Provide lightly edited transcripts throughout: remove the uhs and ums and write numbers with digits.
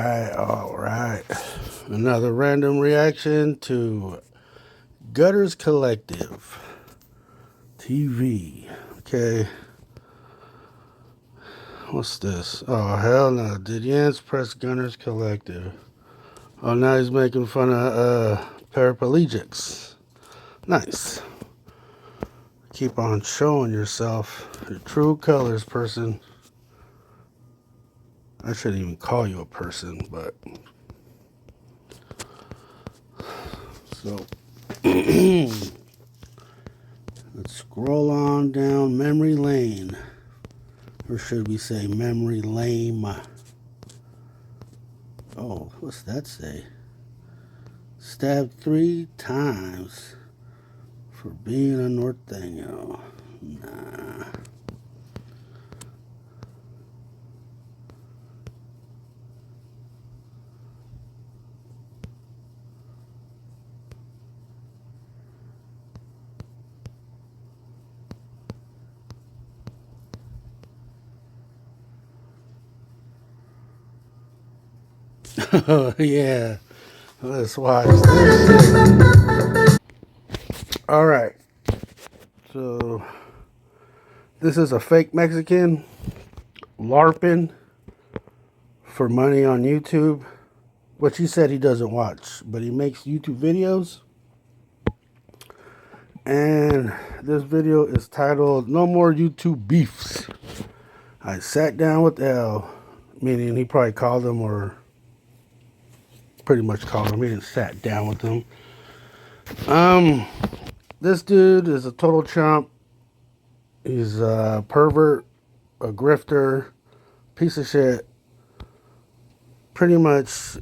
All right. Another random reaction to Gutters Collective TV. Okay. What's this? Oh, hell no. Did Jens press Gunners Collective? Oh, now he's making fun of paraplegics. Nice. Keep on showing yourself your true colors, person. I shouldn't even call you a person, but so let's scroll on down memory lane. Or should we say memory lame? Oh, what's that say? Stabbed 3 times for being a norteño. Nah. Oh, yeah. Let's watch this. All right. So, this is a fake Mexican LARPing for money on YouTube, which he said he doesn't watch, but he makes YouTube videos. And this video is titled No More YouTube Beefs. I sat down with L, meaning he probably called him or pretty much called him. He didn't sat down with him. This dude is a total chump. He's a pervert, a grifter, piece of shit. Pretty much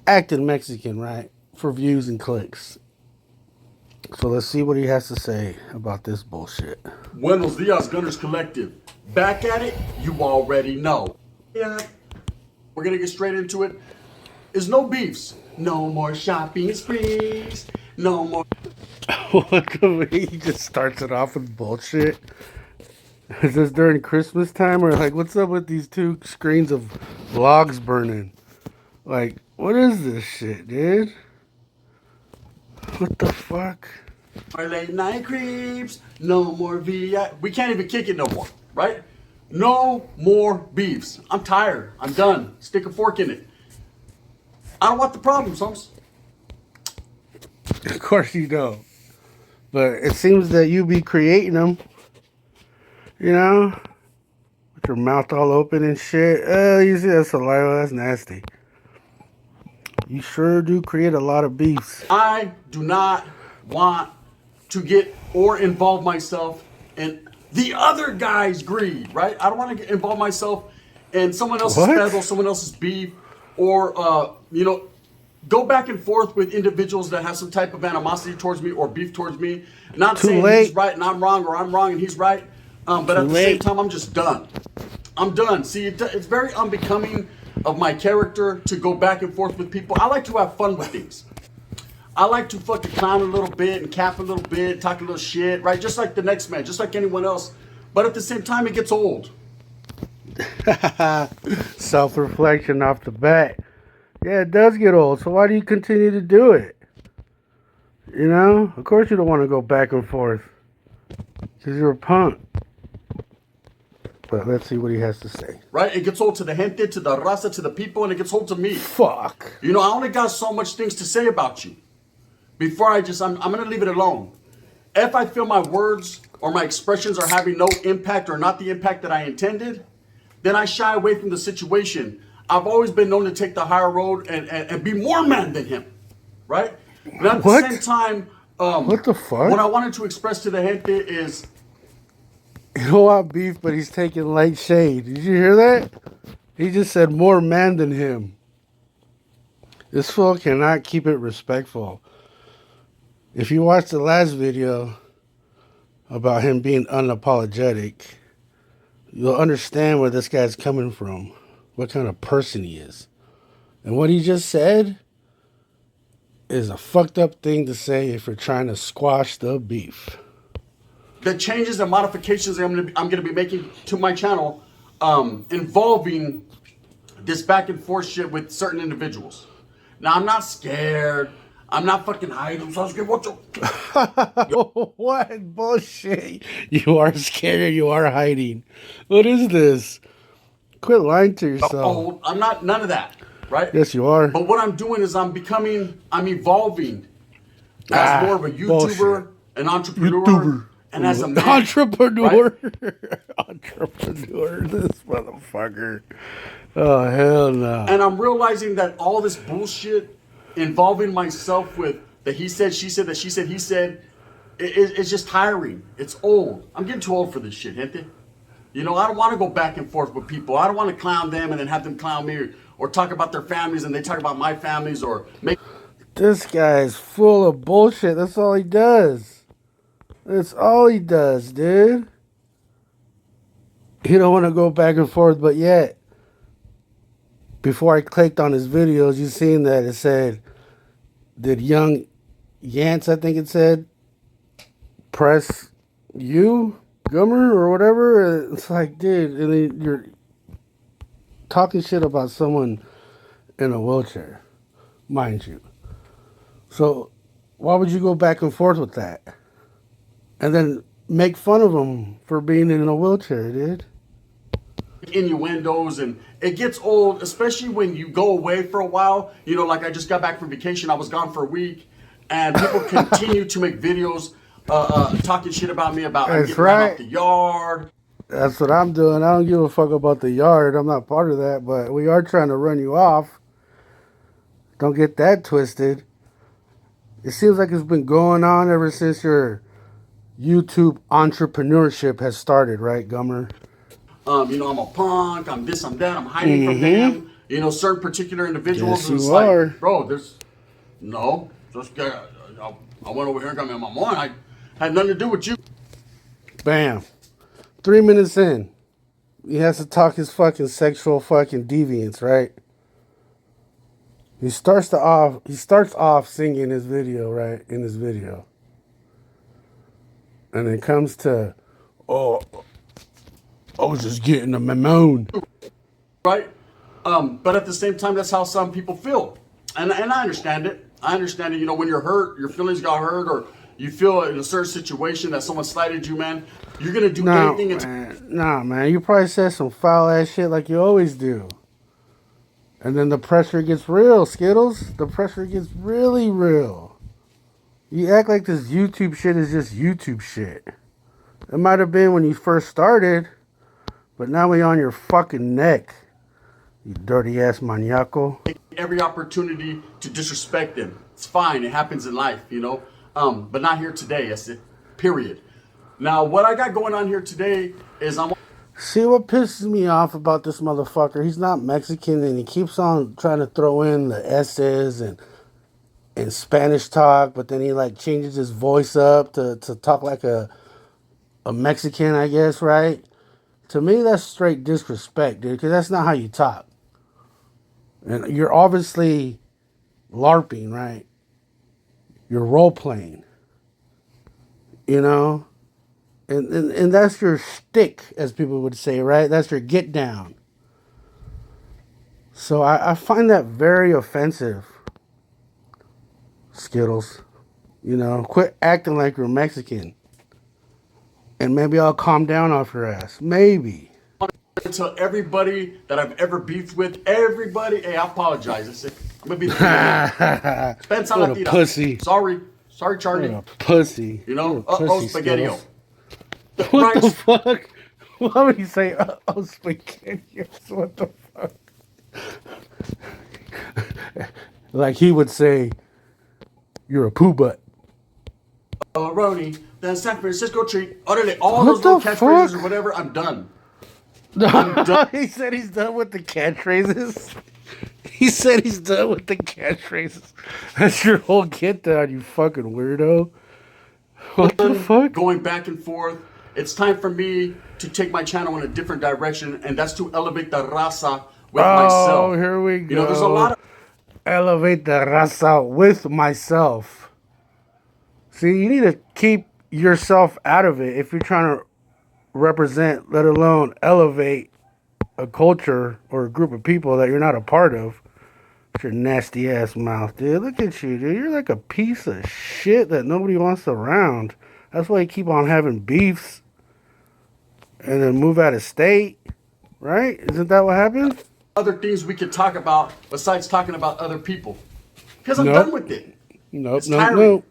acting Mexican, right? For views and clicks. So let's see what he has to say about this bullshit. Buenos dias, Gunners Collective. Back at it, you already know. Yeah, we're gonna get straight into it. Is no beefs, no more shopping sprees, no more. What the way he just starts it off with bullshit? Is this during Christmas time or like what's up with these 2 screens of vlogs burning? Like, what is this shit, dude? What the fuck? Late night creeps, no more VI. We can't even kick it no more, right? No more beefs. I'm tired. I'm done. Stick a fork in it. I don't want the problems, Holmes. Of course you don't. But it seems that you be creating them. You know? With your mouth all open and shit. You see that saliva? That's nasty. You sure do create a lot of beefs. I do not want to get or involve myself in the other guy's greed, right? I don't want to involve myself in someone else's fezzle, someone else's beef, or, go back and forth with individuals that have some type of animosity towards me or beef towards me. Not saying he's right and I'm wrong, or I'm wrong and he's right. But at the same time, I'm just done. I'm done. See, it's very unbecoming of my character to go back and forth with people. I like to have fun with things. I like to fucking clown a little bit and cap a little bit, talk a little shit, right? Just like the next man, just like anyone else. But at the same time, it gets old. Self-reflection off the bat. Yeah, it does get old. So why do you continue to do it? You know? Of course you don't want to go back and forth. Because you're a punk. But let's see what he has to say. Right? It gets old to the gente, to the raza, to the people, and it gets old to me. Fuck. You know, I only got so much things to say about you. Before I'm going to leave it alone. If I feel my words or my expressions are having no impact or not the impact that I intended, then I shy away from the situation. I've always been known to take the higher road and be more man than him. Right? But at the same time, what the fuck? What I wanted to express to the gente is, you don't want beef, but he's taking light shade. Did you hear that? He just said more man than him. This fool cannot keep it respectful. If you watch the last video about him being unapologetic, you'll understand where this guy's coming from, what kind of person he is. And what he just said is a fucked up thing to say if you're trying to squash the beef. The changes and modifications that I'm gonna be making to my channel involving this back and forth shit with certain individuals. Now I'm not scared. I'm not fucking hiding. So I was scared. What the? What bullshit? You are scared. You are hiding. What is this? Quit lying to yourself. Oh, I'm not. None of that. Right? Yes, you are. But what I'm doing is I'm evolving as more of a YouTuber, bullshit. an entrepreneur, YouTuber. and as a man. Entrepreneur. Right? Entrepreneur. This motherfucker. Oh, hell no. And I'm realizing that all this bullshit involving myself with the he said, she said, that she said, he said, it's just tiring. It's old. I'm getting too old for this shit, gente. You know, I don't want to go back and forth with people. I don't want to clown them and then have them clown me, or talk about their families and they talk about my families, or make. This guy is full of bullshit. That's all he does. That's all he does, dude. He don't want to go back and forth, but yet, before I clicked on his videos, you seen that it said, did young Yance, I think it said, press you, Gummer, or whatever? It's like, dude, and then you're talking shit about someone in a wheelchair, mind you. So why would you go back and forth with that? And then make fun of him for being in a wheelchair, dude. Innuendos, and it gets old, especially when you go away for a while. You know, like I just got back from vacation. I was gone for a week, and people continue to make videos talking shit about me, about I'm That's getting ran right. off the yard. That's what I'm doing. I don't give a fuck about the yard. I'm not part of that, but we are trying to run you off. Don't get that twisted. It seems like it's been going on ever since your YouTube entrepreneurship has started, right, Gummer? You know, I'm a punk. I'm this. I'm that. I'm hiding from them. You know, certain particular individuals. Yes, And it's you like, are. bro, there's no. Just I went over here and got me on my mind. I had nothing to do with you. Bam. 3 minutes in, he has to talk his fucking sexual fucking deviance, right? He starts off singing his video, right? In his video. And it comes to, oh, I was just getting a mamone. Right? But at the same time, that's how some people feel, and I understand it. I understand it. You know, when you're hurt, your feelings got hurt, or you feel in a certain situation that someone slighted you, man. You're gonna do anything. Nah, man. You probably said some foul ass shit like you always do. And then the pressure gets real, Skittles. The pressure gets really real. You act like this YouTube shit is just YouTube shit. It might have been when you first started, but now we on your fucking neck. You dirty ass maniaco. Every opportunity to disrespect them. It's fine. It happens in life, you know. But not here today. That's it. Period. Now, what I got going on here today is See what pisses me off about this motherfucker? He's not Mexican and he keeps on trying to throw in the S's and Spanish talk, but then he like changes his voice up to talk like a Mexican, I guess, right? To me, that's straight disrespect, dude, because that's not how you talk. And you're obviously LARPing, right? You're role playing, you know? And that's your shtick, as people would say, right? That's your get down. So I find that very offensive, Skittles. You know, quit acting like you're Mexican. And maybe I'll calm down off your ass. Maybe. to tell everybody that I've ever beefed with, everybody, hey, I apologize. I'm gonna be the Spence What a pussy. Sorry, Charlie. What a pussy. You know, Pussy, spaghetti-o. Skittles. What the fuck? Why would he say, spaghetti? What the fuck? Like he would say, you're a poo butt. Roni, the San Francisco treat. Utterly, all What those little the catchphrases fuck? or whatever, I'm done. I'm done. He said he's done with the catchphrases. He said he's done with the catchphrases. That's your whole get down, you fucking weirdo. What the fuck? Going back and forth. It's time for me to take my channel in a different direction, and that's to elevate the raza with myself. Oh, here we go. You know, there's a lot of elevate the raza with myself. See, you need to keep yourself out of it if you're trying to represent, let alone elevate a culture or a group of people that you're not a part of. With your nasty ass mouth, dude. Look at you, dude. You're like a piece of shit that nobody wants around. That's why you keep on having beefs and then move out of state, right? Isn't that what happened? Other things we could talk about besides talking about other people. Because I'm done Nope. with it. Nope, It's nope, tiring. nope.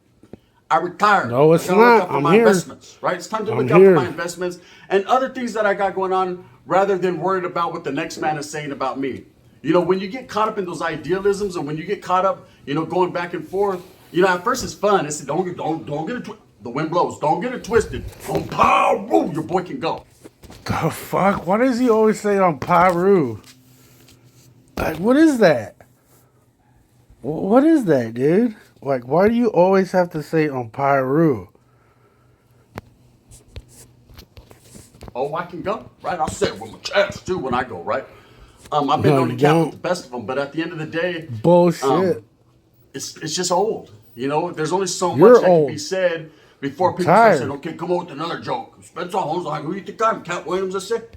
I retired. No, it's I gotta look not. out for I'm my here. investments, right? It's time to I'm look out for here. my investments and other things that I got going on rather than worried about what the next man is saying about me. You know, when you get caught up in those idealisms and when you get caught up, you know, going back and forth, you know, at first it's fun. It's don't get it twisted. The wind blows. Don't get it twisted. Don't pow, woo, your boy can go. The fuck? Why does he always say on Pyru? Like, what is that? What is that, dude? Like, why do you always have to say on Pyru? Oh, I can go, right? I'll say it with my chest too when I go, right? I've been No, known to you cap with don't. the best of them, but at the end of the day, Bullshit. it's just old. You know, there's only so You're much that old. can be said before people start Tired. saying, "Okay, come on with another joke." Spencer Holmes, like, who you think I'm? Cat Williams, I said.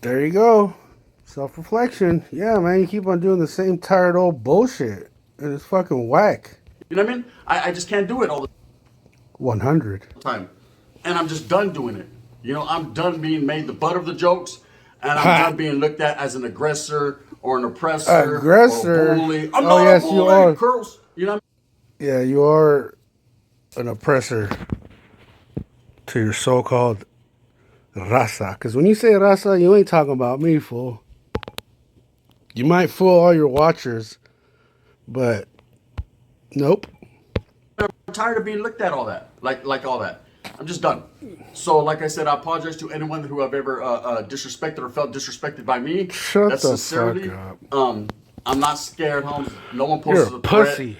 There you go. Self-reflection. Yeah, man, you keep on doing the same tired old bullshit. And it's fucking whack. You know what I mean? I just can't do it all the 100. time, and I'm just done doing it. You know, I'm done being made the butt of the jokes, and I'm Ha. done being looked at as an aggressor or an oppressor Aggressor? or a bully. I'm Oh, not yes, a you bully, are. curls. You know. Yeah, you are an oppressor to your so-called raza. Because when you say raza, you ain't talking about me, fool. You might fool all your watchers, but nope. I'm tired of being looked at all that, like all that. I'm just done. So, like I said, I apologize to anyone who have ever disrespected or felt disrespected by me. Shut That's the sincerely. fuck up. I'm not scared, Holmes. No one You're poses a a threat. pussy.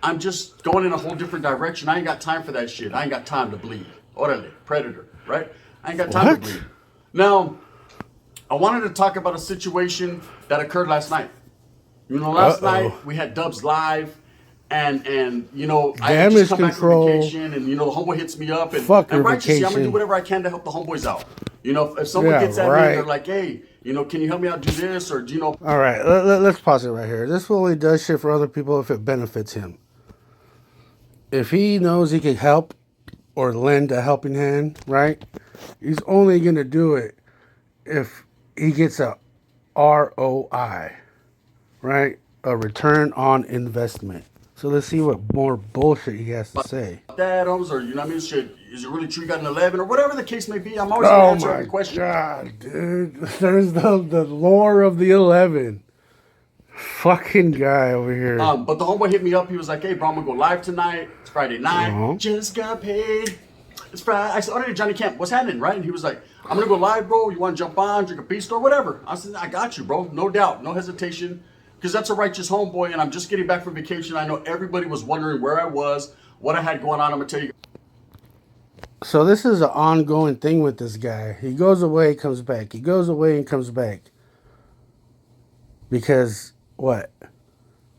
I'm just going in a whole different direction. I ain't got time for that shit. I ain't got time to bleed. Orale, predator, right? I ain't got time What? to bleed. Now, I wanted to talk about a situation that occurred last night. You know, last Uh-oh. night we had Dubs live, and you know I had Damage just come back from control. vacation, and you know the homeboy hits me up, and Fuck your and righteously I'm gonna do vacation. whatever I can to help the homeboys out. You know, if someone Yeah, gets at me and they're right. like, hey, you know, can you help me out do this, or do you know? All right, let's pause it right here. This only does shit for other people if it benefits him. If he knows he can help or lend a helping hand, right? He's only going to do it if he gets a ROI, right? A return on investment. So let's see what more bullshit he has to say. Adams, or you know what I mean? Shit, is it really true you got an 11 or whatever the case may be? I'm always gonna Oh answer my every question. god, dude. There's the lore of the 11. Fucking guy over here. But the homeboy hit me up. He was like, "Hey, bro, I'm gonna go live tonight. It's Friday night. Uh-huh. Just got paid. It's Friday." I said, "Oh, hey, Johnny Camp, what's happening?" Right? And he was like, "I'm gonna go live, bro. You want to jump on, drink a beast or whatever?" I said, "I got you, bro. No doubt, no hesitation, because that's a righteous homeboy, and I'm just getting back from vacation. I know everybody was wondering where I was, what I had going on. I'm gonna tell you." So this is an ongoing thing with this guy. He goes away, comes back. He goes away and comes back. Because what?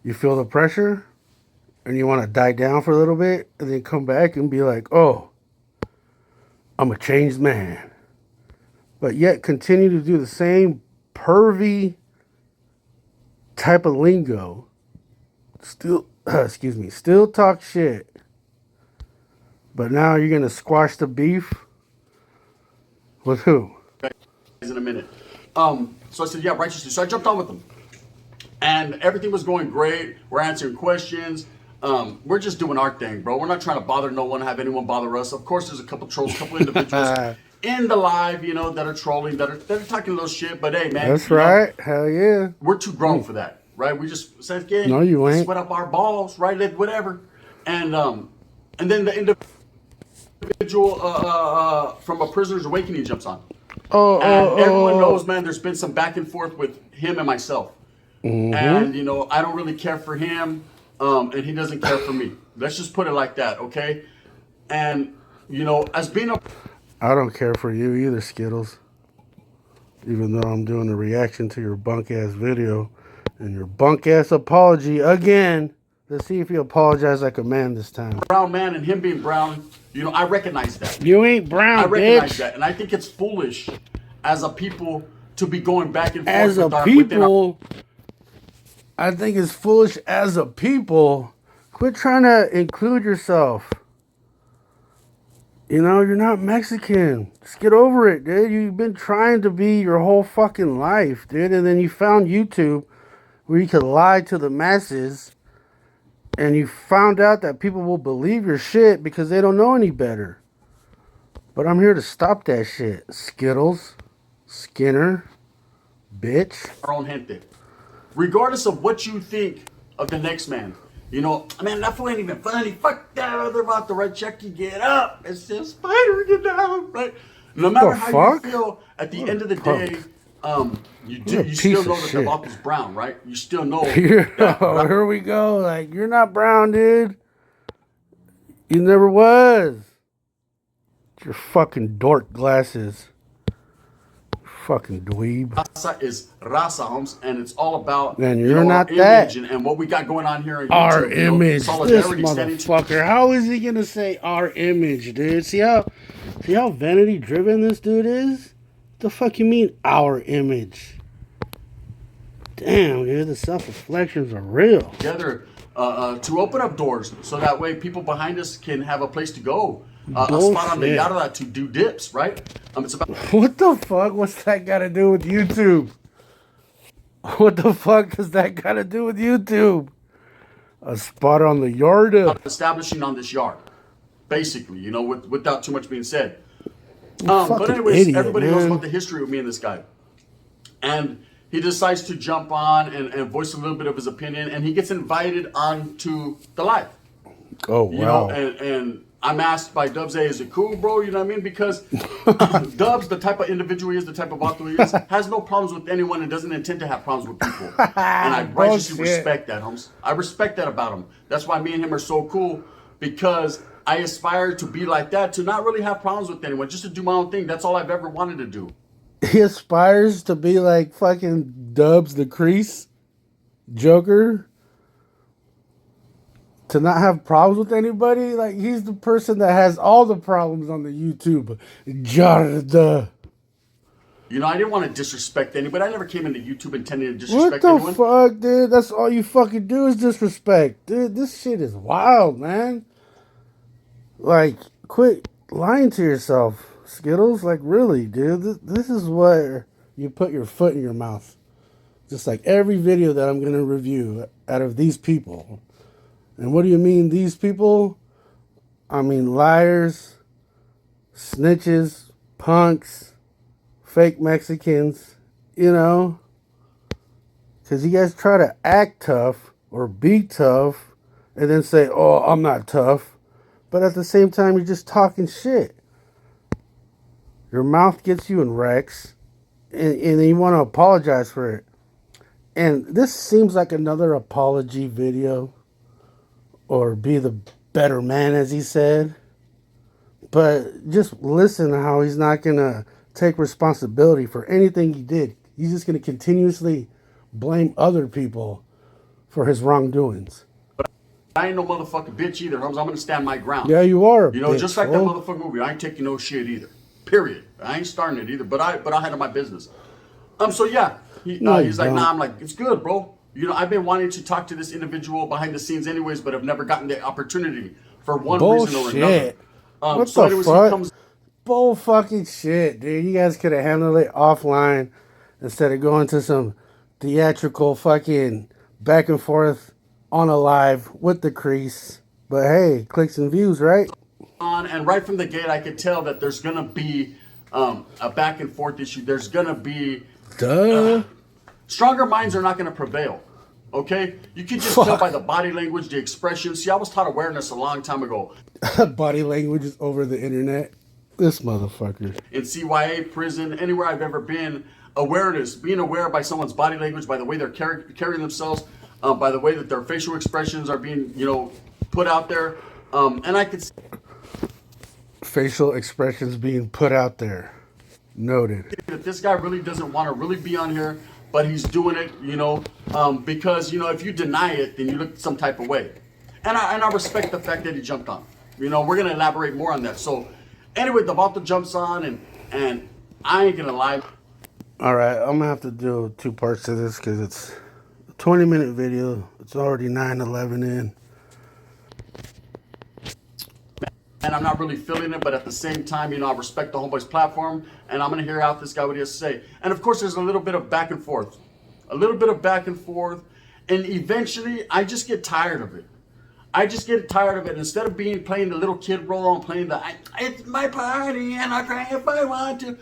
You feel the pressure and you want to die down for a little bit and then come back and be like, "Oh, I'm a changed man." But yet continue to do the same pervy type of lingo. Still, excuse me, still talk shit. But now you're going to squash the beef with who? In a minute. So I said, "Yeah, righteously." So I jumped on with them. And everything was going great. We're answering questions. We're just doing our thing, bro. We're not trying to bother no one, have anyone bother us. Of course, there's a couple trolls, a couple individuals in the live, you know, that are trolling, that are talking a little shit. But hey, man, That's you know, right. Hell yeah. we're too grown for that, right? We just said, "Okay, No, you ain't. sweat up our balls, right? Let whatever." And then the individual from A Prisoner's Awakening jumps on. Oh, And everyone oh, knows, man, there's been some back and forth with him and myself. And, you know, I don't really care for him, and he doesn't care for me. Let's just put it like that, okay? And, you know, as being a... I don't care for you either, Skittles. Even though I'm doing a reaction to your bunk ass video and your bunk ass apology again. Let's see if you apologize like a man this time. brown man and him being brown, you know, I recognize that. You ain't brown, I recognize bitch. that. And I think it's foolish as a people to be going back and As forth a with our within our. people, I think it's foolish as a people. Quit trying to include yourself. You know, you're not Mexican. Just get over it, dude. You've been trying to be your whole fucking life, dude. And then you found YouTube where you could lie to the masses. And you found out that people will believe your shit because they don't know any better. But I'm here to stop that shit. Skittles, Skinner, bitch. Our own gente. Regardless of what you think of the next man. You know, man, that fool ain't even funny. Fuck that. They're about to write check you. Get up. It's just spider, get down. Right? No matter how fuck? you feel, at the end of the punk. day, you You're a you still piece know of that the shit. Vatos brown, right? You still know Oh, here we go. Like, you're not brown, dude. You never was. Your fucking dork glasses. Fucking dweeb. Raza is raza, homes, and it's all about Man, you you're know, our not image that. and what we got going on here on YouTube. Our you know, image. This solidarity, standing motherfucker. How is he gonna say our image, dude? See how vanity driven this dude is? The fuck you mean our image? Damn, dude, the self-reflections are real. together to open up doors so that way people behind us can have a place to go. A Bullshit. spot on the yarda to do dips, right? It's about What the fuck? What's that got to do with YouTube? What the fuck does that got to do with YouTube? A spot on the yard. establishing on this yard, basically, you know, without too much being said. Fucking But anyways, idiot, everybody knows man. about the history of me and this guy. And he decides to jump on and voice a little bit of his opinion, and he gets invited onto the live. Oh, You wow. know, and I'm asked by Dubs, hey, is it cool, bro? You know what I mean? Because Dubs, the type of individual he is, the type of author he is, has no problems with anyone and doesn't intend to have problems with people. And I righteously Bullshit. respect that, Holmes. I respect that about him. That's why me and him are so cool, because I aspire to be like that, to not really have problems with anyone, just to do my own thing. That's all I've ever wanted to do. He aspires to be like fucking Dubs the Crease, Joker, to not have problems with anybody. Like, he's the person that has all the problems on the YouTube. Jarda. You know, I didn't want to disrespect anybody. I never came into YouTube intending to What disrespect the anyone. fuck, dude? That's all you fucking do is disrespect. Dude, this shit is wild, man. Like, quit lying to yourself, Skittles. Like, really, dude. This is where you put your foot in your mouth. Just like every video that I'm going to review out of these people. And what do you mean, these people? I mean liars, snitches, punks, fake Mexicans, you know? Because you guys try to act tough or be tough and then say, oh, I'm not tough. But at the same time, you're just talking shit. Your mouth gets you in wrecks and then you want to apologize for it. And this seems like another apology video. Or be the better man, as he said. But just listen to how he's not going to take responsibility for anything he did. He's just going to continuously blame other people for his wrongdoings. I ain't no motherfucking bitch either, Holmes. I'm going to stand my ground. Yeah, you are. You know, bitch, just like fool. that motherfucking movie, I ain't taking no shit either. Period. I ain't starting it either, but I handle my business. So yeah, No, he's you like, don't. nah. I'm like, it's good, bro. You know, I've been wanting to talk to this individual behind the scenes, anyways, but have never gotten the opportunity for one reason or another. Bullshit. What So the anyways, fuck? he comes. Bull fucking shit, dude. You guys could have handled it offline instead of going to some theatrical fucking back and forth on a live with the crease. But hey, clicks and views, right? On, and right from the gate, I could tell that there's gonna be a back and forth issue. There's gonna be Duh. stronger minds are not gonna prevail. Okay, you can just tell by the body language, the expression. See, I was taught awareness a long time ago. Body language is over the internet. This motherfucker. In CYA, prison, anywhere I've ever been, awareness, being aware by someone's body language, by the way they're carrying themselves, by the way that their facial expressions are being, you know, put out there. And I could see Facial expressions being put out there. Noted. that this guy really doesn't want to really be on here, but he's doing it, you know, because, you know, if you deny it, then you look some type of way. And I respect the fact that he jumped on. You know, we're going to elaborate more on that. So anyway, the Vato jumps on, and I ain't going to lie. All right, I'm gonna have to do 2 parts to this because it's a 20-minute video. It's already 9:11 in. And I'm not really feeling it, but at the same time, I respect the homeboy's platform, and I'm gonna hear out this guy what he has to say. And of course, there's a little bit of back and forth, a little bit of back and forth, and eventually, I just get tired of it. I just get tired of it. Instead of playing the little kid role and playing it's my party and I cry if I want to.